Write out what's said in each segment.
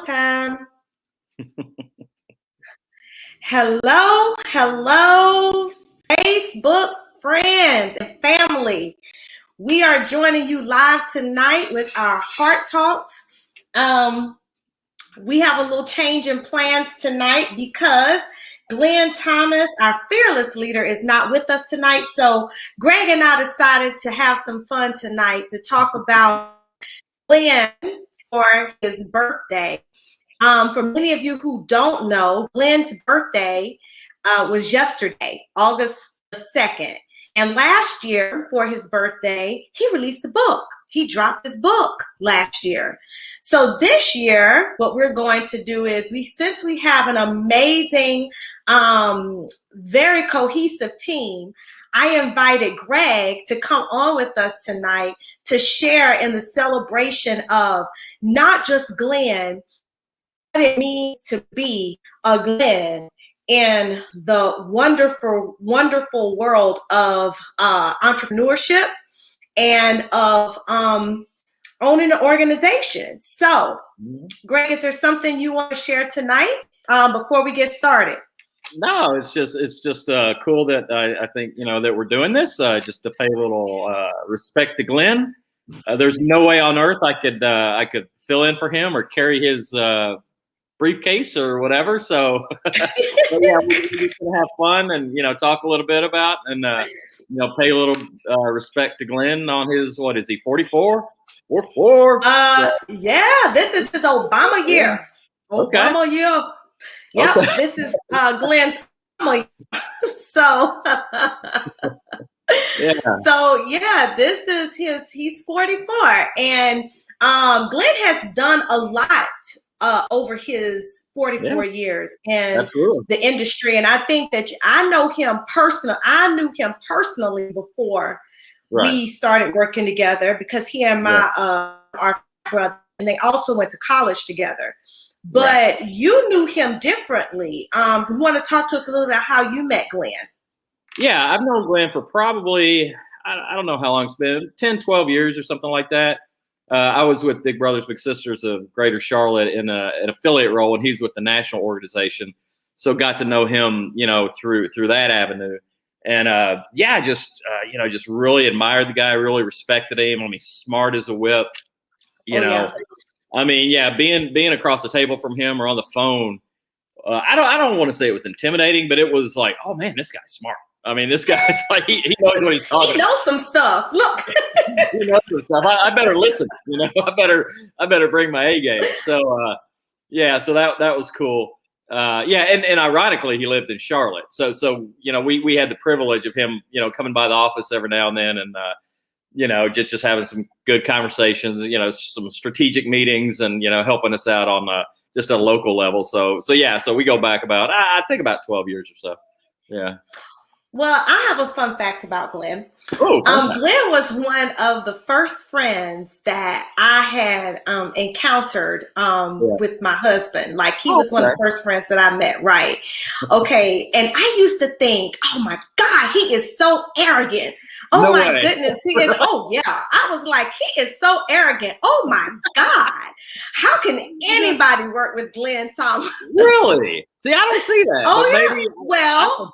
Time. Hello, Facebook friends and family. We are joining you live tonight with our Heart Talks. We have a little change in plans tonight because Glenn Thomas, our fearless leader, is not with us tonight. So Greg and I decided to have some fun tonight to talk about Glenn for his birthday. For many of you who don't know, Glenn's birthday was yesterday, August 2nd. And last year, for his birthday, he released a book. He dropped his book last year. So this year, what we're going to do is, since we have an amazing, very cohesive team, I invited Greg to come on with us tonight to share in the celebration of not just Glenn, what it means to be a Glenn in the wonderful, wonderful world of entrepreneurship and of owning an organization. So, Greg, is there something you want to share tonight before we get started? No, it's just cool that I think that we're doing this just to pay a little respect to Glenn. There's no way on earth I could fill in for him or carry his briefcase or whatever. So, yeah, we're just gonna have fun and talk a little bit about and pay a little respect to Glenn on his, what is he, 44? 44? Yeah, this is his Obama year. Okay. Obama year. Yep, okay. This is Glenn's Obama year. So. Yeah. So yeah, this is he's 44, and Glenn has done a lot over his 44 years in the industry, and I think that I knew him personally before we started working together, because he and my our brother, and they also went to college together. But you knew him differently. You want to talk to us a little bit about how you met Glenn? Yeah, I've known Glenn for probably, I don't know how long it's been, 10, 12 years or something like that. I was with Big Brothers Big Sisters of Greater Charlotte in an affiliate role, and he's with the national organization. So got to know him, through that avenue. And just really admired the guy, really respected him. I mean, smart as a whip. I mean, being across the table from him or on the phone, I don't want to say it was intimidating, but it was like, oh man, this guy's smart. I mean, this guy's like, he knows what he's talking about. He knows some stuff. Look. He knows some stuff. I better listen, I better bring my A game. So, so that was cool. And ironically, he lived in Charlotte. So we had the privilege of him, coming by the office every now and then and, just having some good conversations, some strategic meetings and, helping us out on just a local level. So we go back about, I think about 12 years or so. Yeah. Well, I have a fun fact about Glenn. Oh, Glenn was one of the first friends that I had encountered with my husband. Like, he was one of the first friends that I met, right? Okay. And I used to think, oh my God, he is so arrogant. Oh my goodness, he is. Oh yeah, I was like, he is so arrogant. Oh my God, how can anybody work with Glenn Thomas? Really? See, I don't see that. Oh yeah.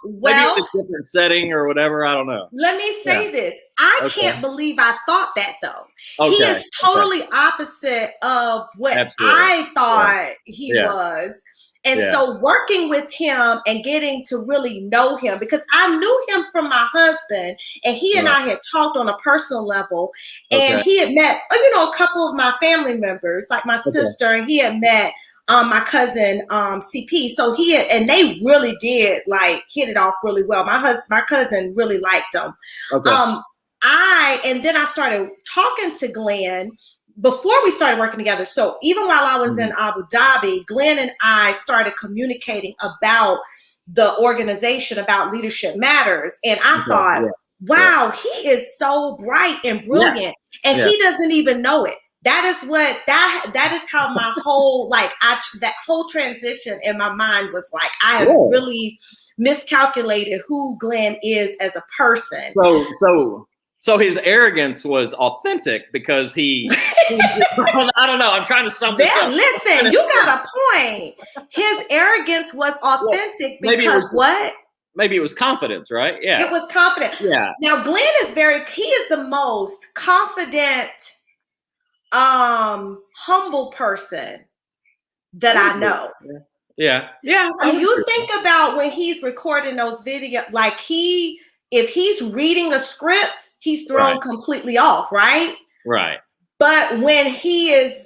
Maybe it's a different setting or whatever. I don't know. Let me say this. I can't believe I thought that though. He is totally opposite of what I thought he was. And so working with him and getting to really know him, because I knew him from my husband, and he and I had talked on a personal level, and he had met, a couple of my family members, like my sister, and he had met my cousin CP. So and they really did like hit it off really well. My cousin really liked him. And then I started talking to Glenn before we started working together. So even while I was in Abu Dhabi, Glenn and I started communicating about the organization, about Leadership Matters. And I thought, wow, he is so bright and brilliant, and he doesn't even know it. That is how my whole, that whole transition in my mind was like, I have really miscalculated who Glenn is as a person. So So his arrogance was authentic because I don't know. I'm trying to sum this up. Listen, you got a point. His arrogance was authentic because what? Maybe it was confidence, right? Yeah. It was confident. Yeah. Now, Glenn is he is the most confident, humble person that I know. Yeah. I mean, you think about when he's recording those videos, like if he's reading a script, he's thrown completely off, right? Right. But when he is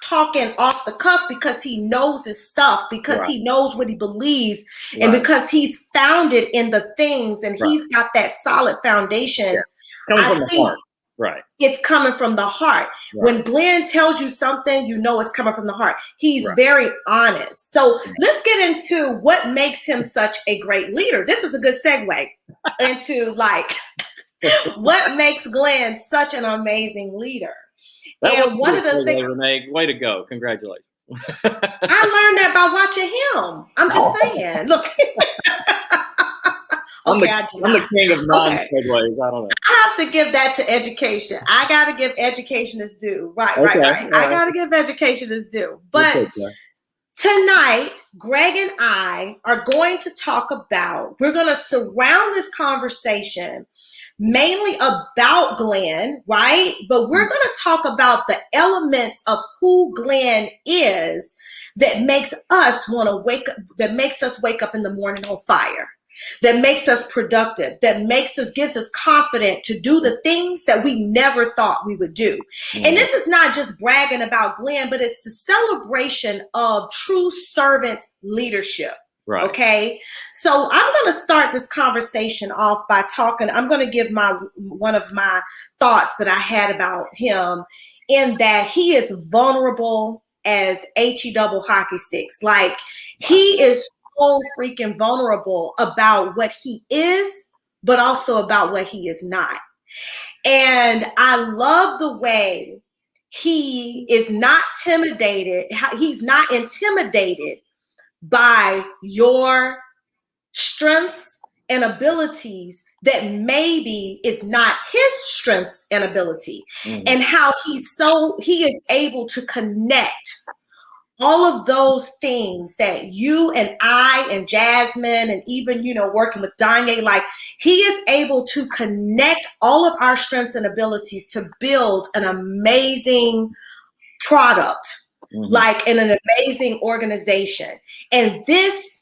talking off the cuff because he knows his stuff, because he knows what he believes, and because he's founded in the things and he's got that solid foundation. Coming from the heart. Right. It's coming from the heart. Right. When Glenn tells you something, you know it's coming from the heart. He's very honest. So let's get into what makes him such a great leader. This is a good segue into what makes Glenn such an amazing leader. And one of the things, Renee, way to go. Congratulations. I learned that by watching him. I'm just saying. Look. I'm the king of non-segues. I don't know. I have to give that to education. I got to give education its due. Right. I got to give education its due. But tonight, Greg and I are going to talk about, we're going to surround this conversation mainly about Glenn, right? But we're going to talk about the elements of who Glenn is that makes us want to wake up, that makes us wake up in the morning on fire, that makes us productive, that gives us confidence to do the things that we never thought we would do. And this is not just bragging about Glenn, but it's the celebration of true servant leadership. Right. Okay. So I'm going to start this conversation off by I'm going to give one of my thoughts that I had about him, in that he is vulnerable as HE double hockey sticks. Like, he is so freaking vulnerable about what he is, but also about what he is not. And I love the way he is not intimidated. He's not intimidated by your strengths and abilities that maybe is not his strengths and ability, and how he is able to connect all of those things that you and I and Jasmine and even, working with Danye, like, he is able to connect all of our strengths and abilities to build an amazing product, like in an amazing organization. And this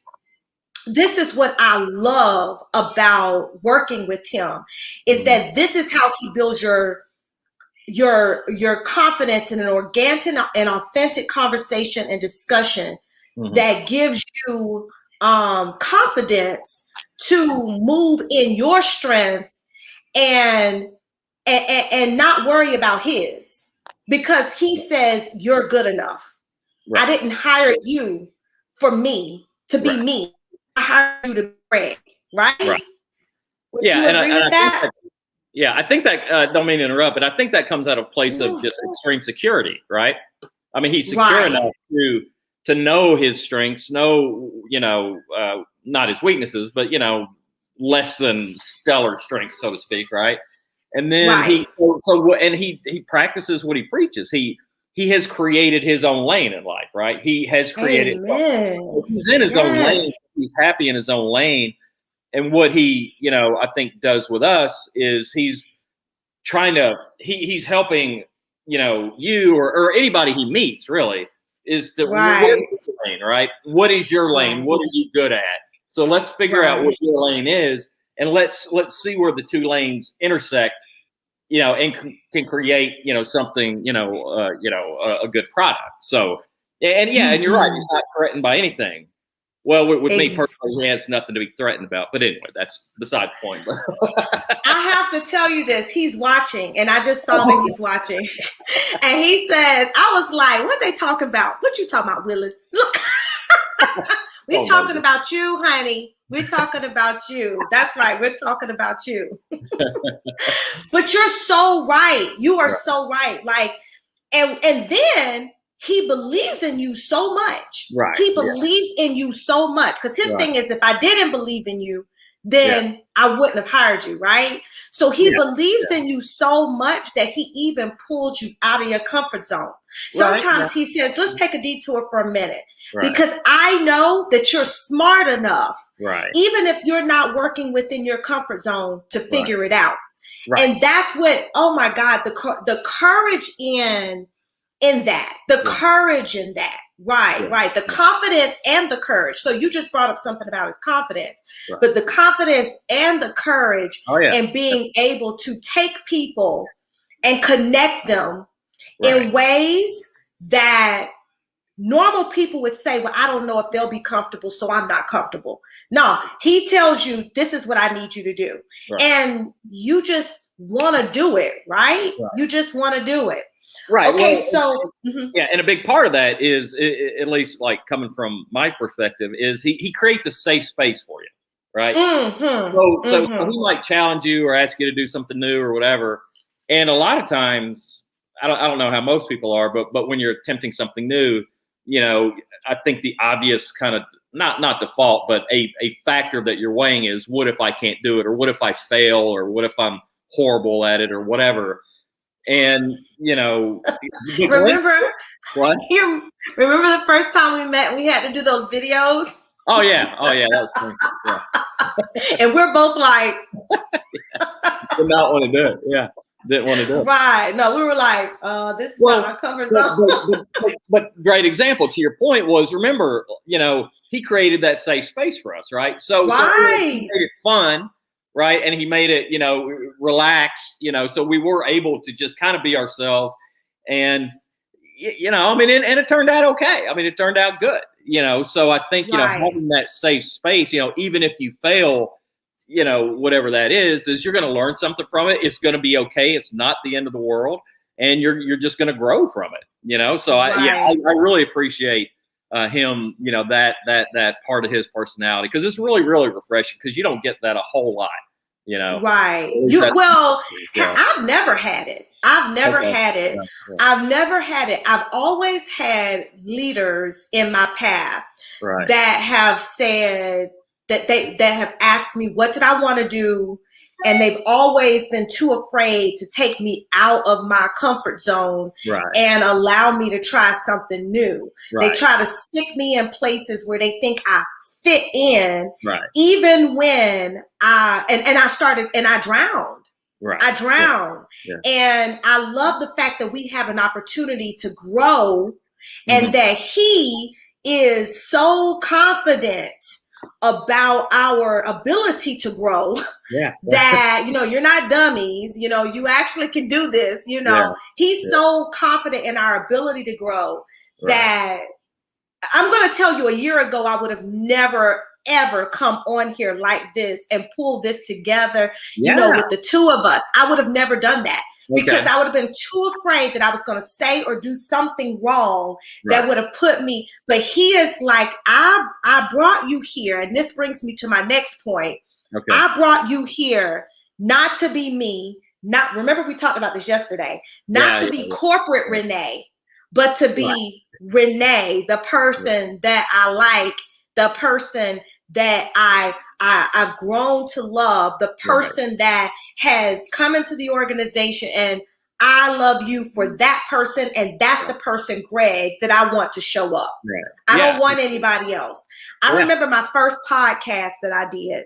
is what I love about working with him, is that this is how he builds your confidence in an organic and authentic conversation and discussion that gives you confidence to move in your strength and not worry about his, because he says you're good enough. Right. I didn't hire you for me to be me. I hired you to be Greg. Right? Would you agree with that? I think that, don't mean to interrupt, but I think that comes out of a place of just extreme security, right? I mean, he's secure enough to know his strengths, not his weaknesses, but, less than stellar strengths, so to speak, right? And then he practices what he preaches. He has created his own lane in life, right? He has created, he's in his own lane. He's happy in his own lane. And what he, I think does with us is he's helping, you or anybody he meets, really, is to, what is your lane, right? What is your lane? What are you good at? So let's figure out what your lane is, and let's see where the two lanes intersect, and can create, something, a good product. So, and you're right. He's not threatened by anything. Well, with me personally, he has nothing to be threatened about. But anyway, that's beside the point. I have to tell you this. He's watching, and I just saw that he's watching. And he says, I was like, what they talking about? What you talking about, Willis? Look, we're talking about you, honey. We're talking about you. That's right. We're talking about you. But you're so right. You are so right. Like, and then he believes in you so much. Right. He believes in you so much. Because his thing is, if I didn't believe in you, then I wouldn't have hired you, right? So he believes Yeah. in you so much that he even pulls you out of your comfort zone. Right. Sometimes he says, let's take a detour for a minute, Right. because I know that you're smart enough, Right. even if you're not working within your comfort zone, to figure it out. Right. And that's what, oh my God, the courage in that, the courage in that. Right. The confidence and the courage. So you just brought up something about his confidence, but the confidence and the courage and being able to take people and connect them in ways that normal people would say, well, I don't know if they'll be comfortable, so I'm not comfortable. No, he tells you, this is what I need you to do. And you just want to do it, right? You just want to do it. Right. Okay, well, yeah, and a big part of that is, at least like coming from my perspective, is he creates a safe space for you, right? So he might challenge you or ask you to do something new or whatever. And a lot of times, I don't know how most people are, but when you're attempting something new, you know, I think the obvious kind of not default, but a factor that you're weighing is, what if I can't do it, or what if I fail, or what if I'm horrible at it, or whatever. And you know, remember what? Remember the first time we met, we had to do those videos. Oh yeah, that was funny. Yeah. And we're both like, did not want to do it. Yeah, didn't want to do it. Right? No, we were like, this is not my comfort zone. But great example to your point was, remember, you know, he created that safe space for us, right? So he made it fun. Right. And he made it, you know, relaxed, you know, so we were able to just kind of be ourselves. And, you know, I mean, and it turned out okay. I mean, it turned out good, you know, so I think, you know, having that safe space, you know, even if you fail, you know, whatever that is you're going to learn something from it. It's going to be okay. It's not the end of the world. And you're just going to grow from it, you know? So I really appreciate him, you know, that part of his personality, because it's really, really refreshing, because you don't get that a whole lot, you know. Right. I've never had it. I've never had it. I've always had leaders in my path that have said that that have asked me, what did I want to do? And they've always been too afraid to take me out of my comfort zone and allow me to try something new. They try to stick me in places where they think I fit in, even when I drowned. I drowned. And I love the fact that we have an opportunity to grow, and that he is so confident about our ability to grow that, you know, you're not dummies, you know, you actually can do this, you know. He's so confident in our ability to grow that I'm going to tell you, a year ago, I would have never ever come on here like this and pull this together, you know, with the two of us. I would have never done that, because I would have been too afraid that I was going to say or do something wrong that would have put me. But he is like, I brought you here. And this brings me to my next point. I brought you here not to be me. Remember, we talked about this yesterday, not to be corporate Renee, but to be Renee, the person that I like, the person that I've grown to love, the person that has come into the organization, and I love you for that person, and that's the person, Greg, that I want to show up. I don't want anybody else. I remember my first podcast that I did.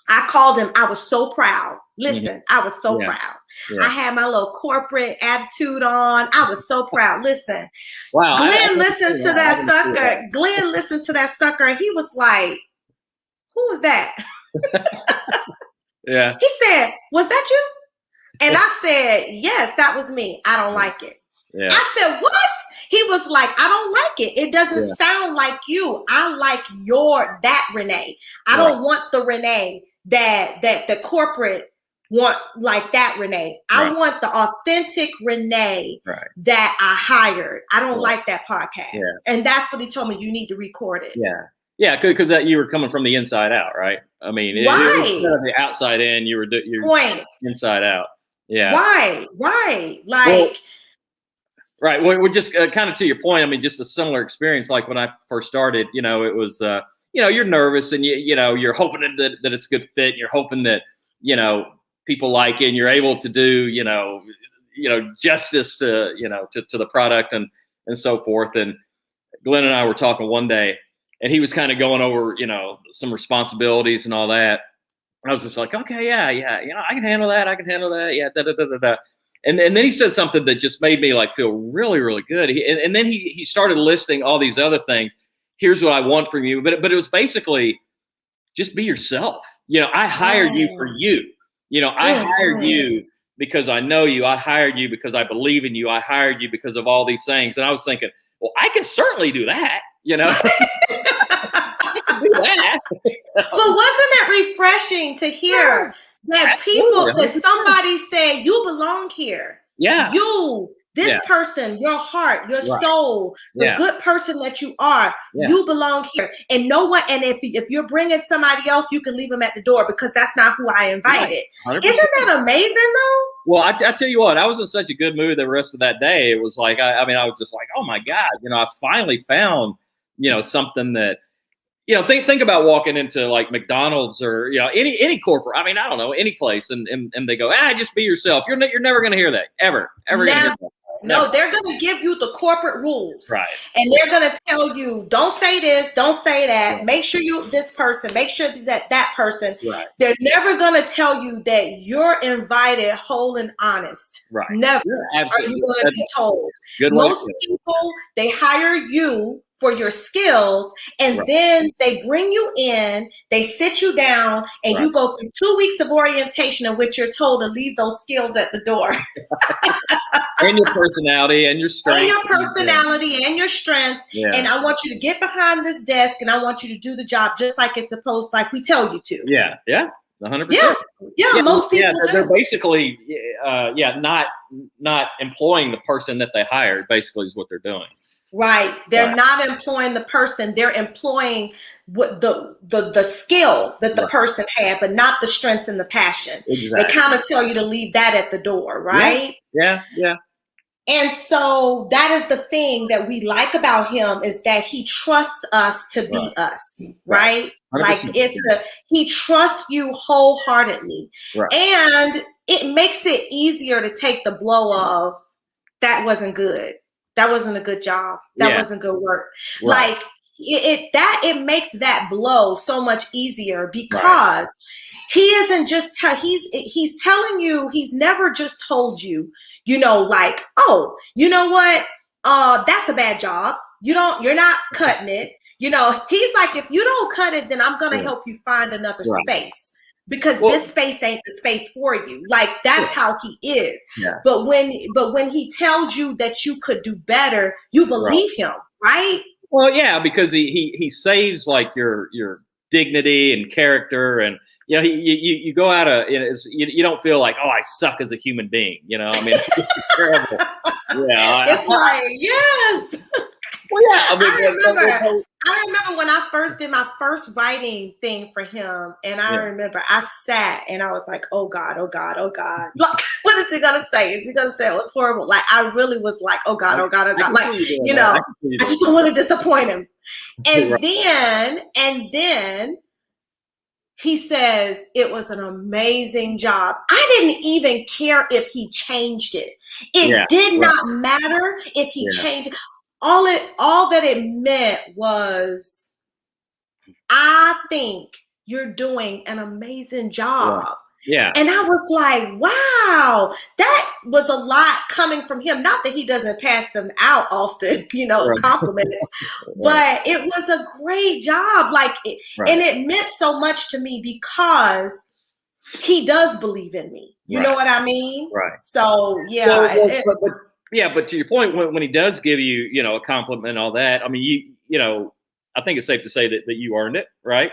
I called him, I was so proud. Listen, I was so proud. I had my little corporate attitude on. I was so proud. Listen, Glenn listened to that sucker. Glenn listened to that sucker, and he was like, who was that? He said, was that you? And I said, yes, that was me. I don't like it. I said, what? He was like, I don't like it. It doesn't sound like you. I like that Renee. I don't want the Renee that the corporate want, like that Renee. I want the authentic Renee that I hired. I don't like that podcast. And that's what he told me. You need to record it. Yeah, because you were coming from the inside out, right? I mean, it was kind of the outside in. You're inside out. Like. Well, we're just kind of to your point. I mean, just a similar experience. Like when I first started, you know, it was you're nervous and you're hoping that it's a good fit. And you're hoping that, people like it and you're able to do, justice to, to the product and so forth. And Glenn and I were talking one day and he was kind of going over, some responsibilities and all that. And I was just like, okay, yeah. I can handle that. Yeah. And then he said something that just made me like feel really, really good. And then he started listing all these other things. Here's what I want from you. But it was basically just be yourself. I hired you for you. I hired you because I know you. I hired you because I believe in you. I hired you because of all these things. And I was thinking, well, I can certainly do that, I can do that. But wasn't it refreshing to hear that that somebody said, you belong here? Yeah. This person, your heart, your soul, the good person that you are, you belong here. And no one, and if you're bringing somebody else, you can leave them at the door because that's not who I invited. Right. Isn't that amazing though? Well, I tell you what, I was in such a good mood the rest of that day. It was like, I was just like, oh my God, I finally found, something that, think about walking into like McDonald's or, any corporate, I don't know, any place and they go, just be yourself. You're never going to hear that ever never. No, they're going to give you the corporate rules. Right. And they're going to tell you, don't say this, don't say that. Right. Make sure this person, make sure that person. Right. They're never going to tell you that you're invited whole and honest. Right. Never are you going to be told. Most people, they hire you for your skills, and then they bring you in, they sit you down, and you go through 2 weeks of orientation in which you're told to leave those skills at the door. And your personality and your strength. And your personality and your strengths. Yeah. And I want you to get behind this desk and I want you to do the job just like it's supposed, like we tell you to. Yeah. 100%. Yeah, most people they're basically not employing the person that they hired, basically is what they're doing. Right. They're not employing the person. They're employing what the skill that the person had, but not the strengths and the passion. Exactly. They kind of tell you to leave that at the door, right? Yeah. And so that is the thing that we like about him is that he trusts us to be us, right? Like he trusts you wholeheartedly. Right. And it makes it easier to take the blow of that wasn't good. That wasn't a good job. That wasn't good work. Right. Like it makes that blow so much easier because he isn't just he's telling you, he's never just told you, like, oh, you know what? That's a bad job. You're not cutting it. He's like, if you don't cut it, then I'm gonna help you find another space. Because this space ain't the space for you. Like that's how he is. Yeah. But when he tells you that you could do better, you believe him, right? Well, yeah, because he saves like your dignity and character, and you go out you don't feel like, oh, I suck as a human being. It's terrible. It's like yes. Well, yeah, I remember when I first did my first writing thing for him, and I remember I sat and I was like, oh God. Like, what is he gonna say? Is he gonna say it was horrible? Like, I really was like, oh God. Like, I just don't want to disappoint him. And then he says it was an amazing job. I didn't even care if he changed it. It did not matter if he changed it. All that it meant was, I think you're doing an amazing job. Yeah. And I was like, wow, that was a lot coming from him. Not that he doesn't pass them out often, compliments, but it was a great job. Like, and it meant so much to me because he does believe in me. You know what I mean? Right. So, but to your point, when he does give you, a compliment and all that, I mean, I think it's safe to say that you earned it, right?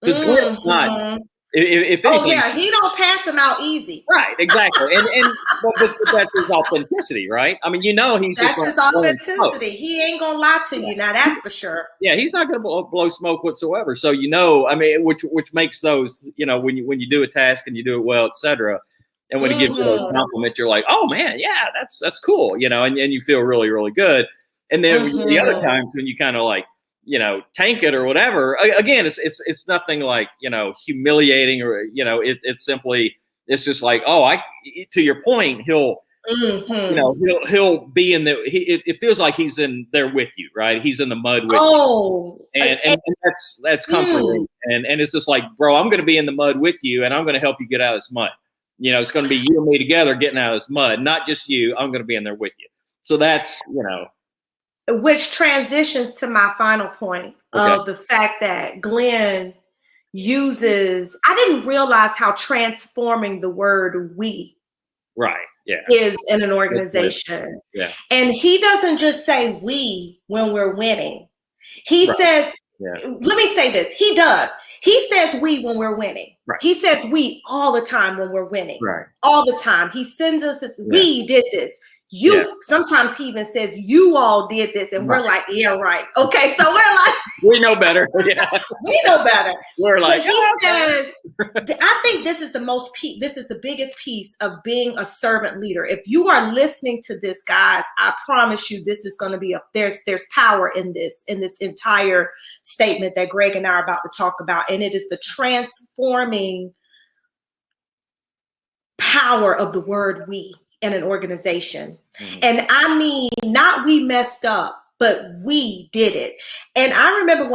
Because Glenn's not. If anything, he don't pass them out easy. Right, exactly, but that's his authenticity, right? I mean, he's that's his authenticity. He ain't gonna lie to you. Now that's for sure. Yeah, he's not gonna blow smoke whatsoever. So I mean, which makes those, when you do a task and you do it well, etc. And when he gives you those compliments, you're like, oh man, yeah, that's cool, and you feel really, really good. And then the other times when you kind of like, tank it or whatever. Again, it's nothing like, humiliating or, it's simply, it's just like, to your point, he'll be in it feels like he's in there with you, right? He's in the mud with you. And that's comforting. And it's just like, bro, I'm going to be in the mud with you and I'm going to help you get out of this mud. It's going to be you and me together getting out of this mud, not just you. I'm going to be in there with you. So that's, which transitions to my final point of the fact that Glenn uses, I didn't realize how transforming the word we is in an organization. Yeah. And he doesn't just say we when we're winning. He says, let me say this. He does. He says we when we're winning. Right. He says we all the time when we're winning. Right. All the time. He sends us, we did this. Sometimes he even says you all did this, and we're like, yeah, right. Okay, so we're like, we know better. Yeah. We know better. We're like, but he says, I think this is the biggest piece of being a servant leader. If you are listening to this, guys, I promise you, this is going to be there's power in this entire statement that Greg and I are about to talk about, and it is the transforming power of the word we in an organization. And I mean, not we messed up, but we did it. And I remember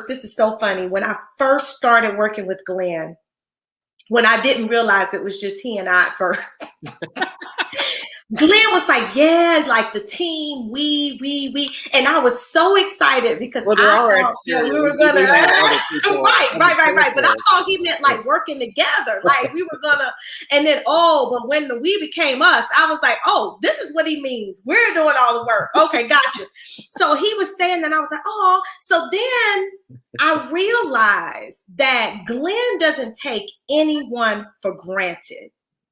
this is so funny, when I first started working with Glenn, when I didn't realize it was just he and I at first. Glenn was like, yeah, like the team, we. And I was so excited because I thought that we were going to, right. But I thought he meant like working together. Like we were going to, and then, but when the we became us, I was like, oh, this is what he means. We're doing all the work. Okay, gotcha. So he was saying that, I was like, oh. So then I realized that Glenn doesn't take anyone for granted.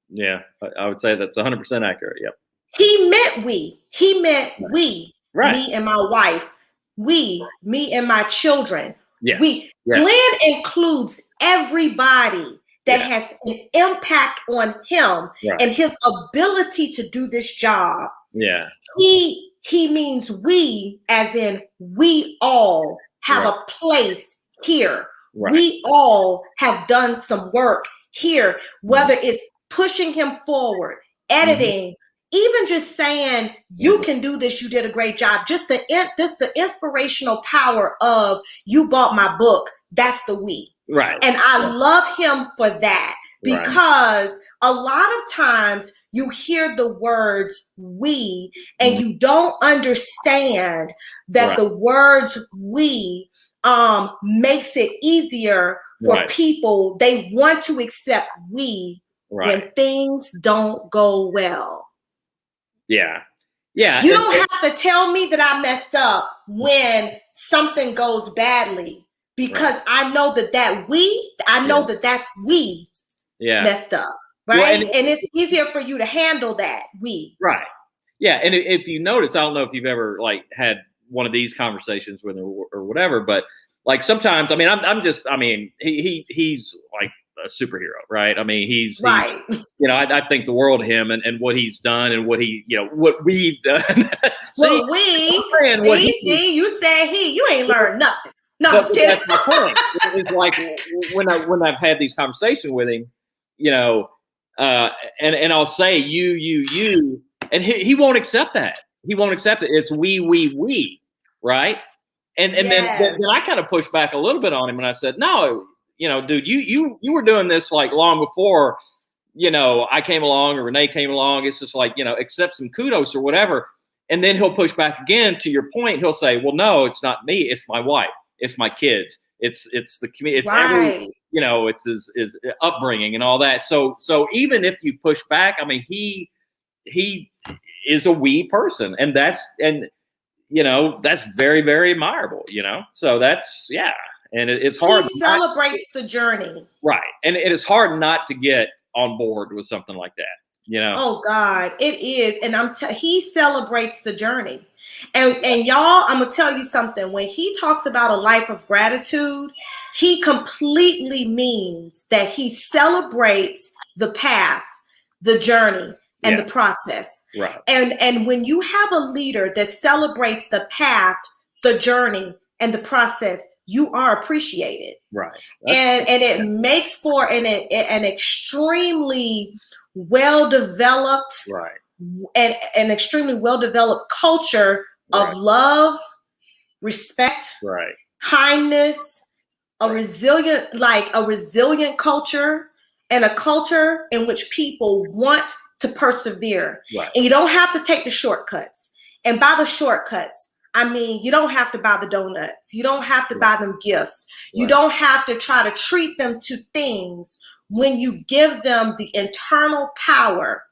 Yeah, I would say that's 100% accurate. Yep. He meant we. He meant we. Right. Me and my wife. We. Me and my children. Yes. We. Yes. Glenn includes everybody that has an impact on him and his ability to do this job. Yeah. He means we, as in we all have a place here. Right. We all have done some work here, whether it's pushing him forward, editing, even just saying, you can do this, you did a great job. Just the inspirational power of you bought my book. That's the we. Right. And I love him for that, because a lot of times you hear the words we and you don't understand that the words we makes it easier for people. They want to accept we when things don't go well. Yeah. Yeah. You don't have to tell me that I messed up when something goes badly, because I know that that's we messed up. Right. Well, and it's easier for you to handle that we. Right. Yeah. And if you notice, I don't know if you've ever like had one of these conversations with him or whatever, but like sometimes, I mean, he's like a superhero, right? I mean, he's I think the world of him and what he's done and what what we've done. Well, you said you ain't learned nothing. No, that's my point. It's like when I've had these conversations with him, and I'll say you, and he won't accept that. He won't accept it. It's we, right? And then I kind of pushed back a little bit on him, and I said, no, dude, you were doing this like long before, I came along or Renee came along. It's just like, accept some kudos or whatever. And then he'll push back again. To your point, he'll say, well, no, it's not me. It's my wife. It's my kids. It's the community. It's every, it's his upbringing and all that. So even if you push back, I mean, he is a we person, and that's very, very admirable, so that's, and it's hard. He celebrates the journey. Right. And it is hard not to get on board with something like that, Oh God, it is. And he celebrates the journey. And y'all, I'm going to tell you something. When he talks about a life of gratitude, he completely means that he celebrates the path, the journey, and the process. Right. And when you have a leader that celebrates the path, the journey, and the process, you are appreciated. Right. And it makes for an extremely well-developed Right. and an extremely well-developed culture of Right. love, respect, Right. kindness, a Right. resilient culture, and a culture in which people want to persevere. Right. And you don't have to take the shortcuts. And by the shortcuts, I mean, you don't have to buy the donuts. You don't have to buy them gifts. You Right. don't have to try to treat them to things when you give them the internal power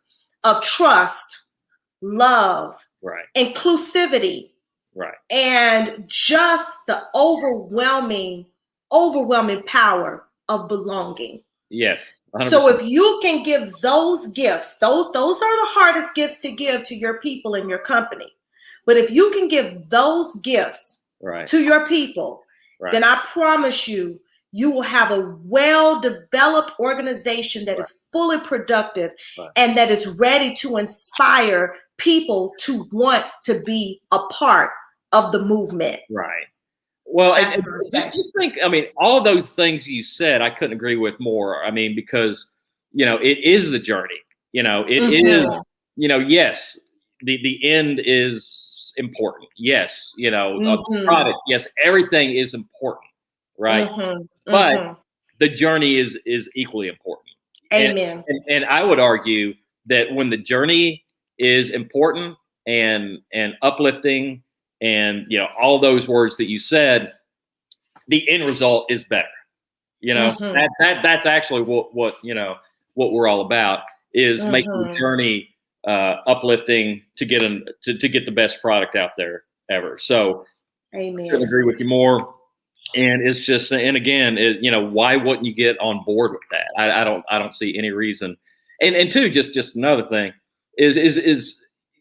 of trust, love, Right. inclusivity, Right. and just the overwhelming power of belonging. Yes. 100%. So if you can give those gifts, those are the hardest gifts to give to your people in your company. But if you can give those gifts right. to your people, Right. then I promise you, you will have a well-developed organization that Right. is fully productive Right. and that is ready to inspire people to want to be a part of the movement. Right. Well, That's and my respect. just think, I mean, all of those things you said, I couldn't agree with more. I mean, because, it is the journey. It is, yes, the end is important. Yes, the product, yes, everything is important, right? But the journey is equally important. Amen. And I would argue that when the journey is important and uplifting and all those words that you said, the end result is better. That's actually what we're all about, is making the journey uplifting to get to get the best product out there ever. So Amen. I couldn't agree with you more. And it's just, and again, why wouldn't you get on board with that? I don't see any reason. And two, just another thing is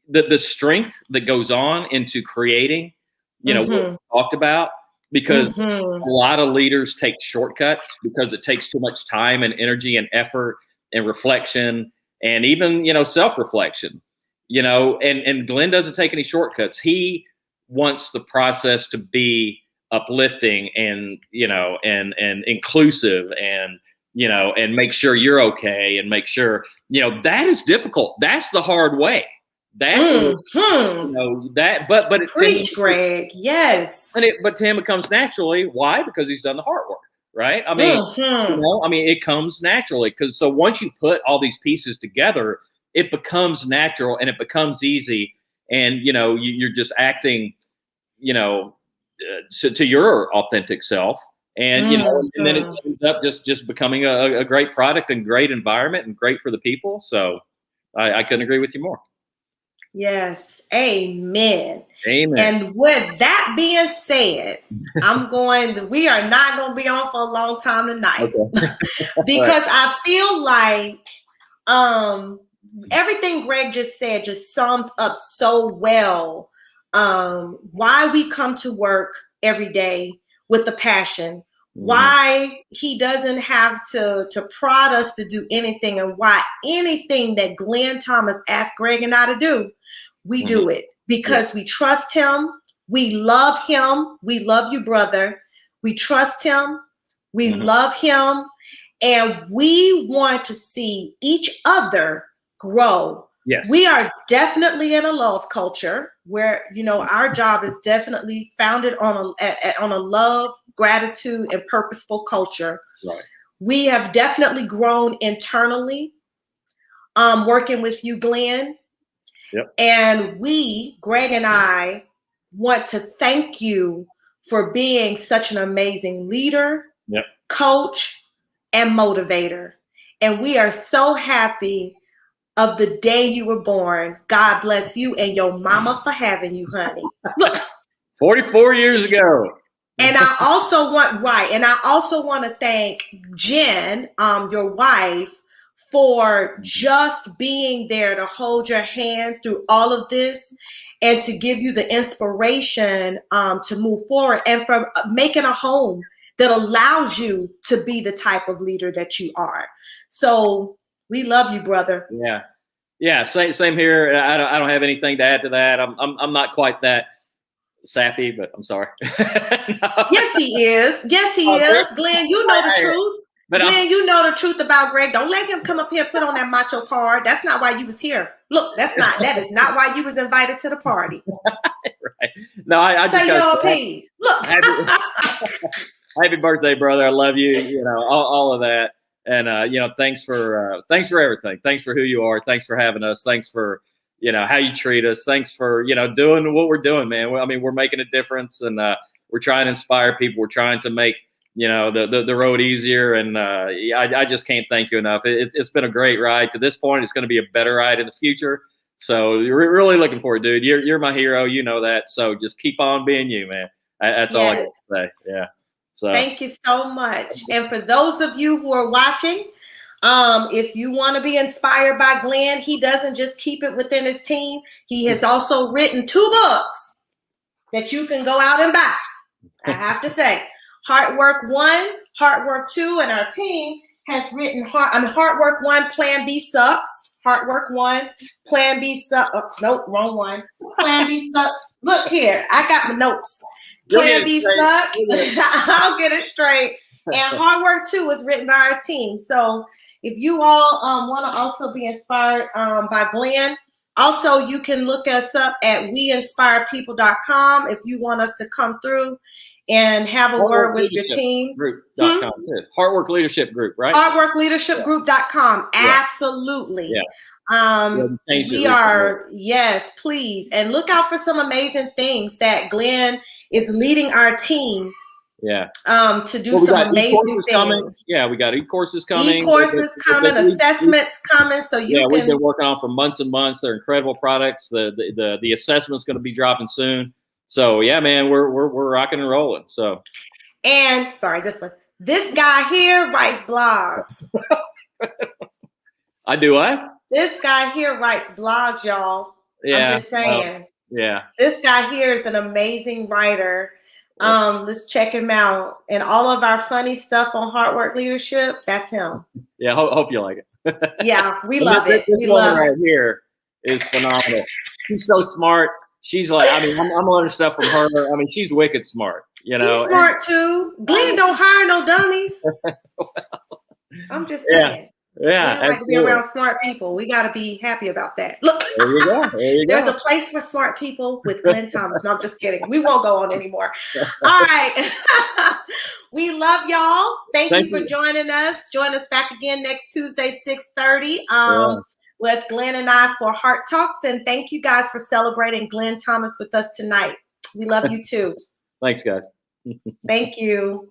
the strength that goes on into creating, what we talked about, because a lot of leaders take shortcuts because it takes too much time and energy and effort and reflection and even, self-reflection, and Glenn doesn't take any shortcuts. He wants the process to be uplifting and and inclusive and and make sure you're okay and make sure that is difficult. That's the hard way. That that but it Preach, Greg. Yes. But to him it comes naturally. Why? Because he's done the hard work, right? I mean, it comes naturally, because so once you put all these pieces together, it becomes natural and it becomes easy, and you're just acting to your authentic self, and and then it ends up just becoming a great product and great environment and great for the people. So I couldn't agree with you more. Yes. Amen. Amen. And with that being said, we are not going to be on for a long time tonight. Okay. Because I feel like everything Greg just said just sums up so well why we come to work every day with the passion, why he doesn't have to prod us to do anything, and why anything that Glenn Thomas asked Greg and I to do, we do it because we trust him. We love him. We love you, brother. We trust him. We love him. And we want to see each other grow. Yes. We are definitely in a love culture where, our job is definitely founded on a love, gratitude, and purposeful culture. Right. We have definitely grown internally, working with you, Glenn. Yep. And Greg and I, want to thank you for being such an amazing leader, coach, and motivator. And we are so happy of the day you were born. God bless you and your mama for having you, honey. Look, 44 years ago. And I also want to thank Jen, your wife, for just being there to hold your hand through all of this and to give you the inspiration to move forward, and for making a home that allows you to be the type of leader that you are. So we love you, brother. Yeah. Same here. I don't have anything to add to that. I'm not quite that sappy, but I'm sorry. No. Yes, he is. Yes, he is. Glenn, you know the truth. But Glenn, you know the truth about Greg. Don't let him come up here and put on that macho card. That's not why you was here. Look, that is not why you was invited to the party. Right. No, I just say your piece. Look. Happy birthday, brother. I love you. You know, all of that. And you know, thanks for everything. Thanks for who you are. Thanks for having us. Thanks for, you know, how you treat us. Thanks for, you know, doing what we're doing, man. I mean, we're making a difference, and we're trying to inspire people. We're trying to make, you know, the road easier. And I just can't thank you enough. It's been a great ride to this point. It's going to be a better ride in the future. So we're really looking forward, dude. You're my hero. You know that. So just keep on being you, man. That's all I can say. Yeah. So thank you so much. And for those of you who are watching, if you want to be inspired by Glenn, he doesn't just keep it within his team. He has also written 2 books that you can go out and buy. I have to say, Heart Work 1, Heart Work 2, and our team has written Heart Work 1, Plan B Sucks. Heart Work 1, Plan B Sucks. Oh, nope, wrong one. Plan B Sucks. Look here, I got my notes. Plan B Sucks. I'll get it straight. And Heart Work 2 was written by our team. So if you all want to also be inspired by Glenn, also you can look us up at weinspirepeople.com if you want us to come through and have a word with your teams. Group.com. Heartwork Leadership Group, right? Heartworkleadershipgroup.com. Absolutely. Yeah. We are, yes, please. And look out for some amazing things that Glenn is leading our team. Yeah. To do some amazing things. Coming. Yeah, we got e-courses coming. E-courses coming, assessments coming. So we've been working on for months and months. They're incredible products. The assessment's going to be dropping soon. So yeah, man, we're rocking and rolling. So, and sorry, this guy here writes blogs. I do what? This guy here writes blogs, y'all. Yeah, I'm just saying. Yeah. This guy here is an amazing writer. Let's check him out. And all of our funny stuff on Heart Work Leadership, that's him. Yeah, hope you like it. Yeah, we love it. This woman right here is phenomenal. She's so smart. She's like, I mean, I'm learning stuff from her. I mean, she's wicked smart. You know, he's smart too. Glenn don't hire no dummies. I'm just saying. Yeah, we like to be around smart people. We got to be happy about that. Look, there you go. There's a place for smart people with Glenn Thomas. No, I'm just kidding. We won't go on anymore. All right. We love y'all. Thank you for joining us. Join us back again next Tuesday, 6:30. With Glenn and I for Heart Talks. And thank you guys for celebrating Glenn Thomas with us tonight. We love you too. Thanks, guys. Thank you.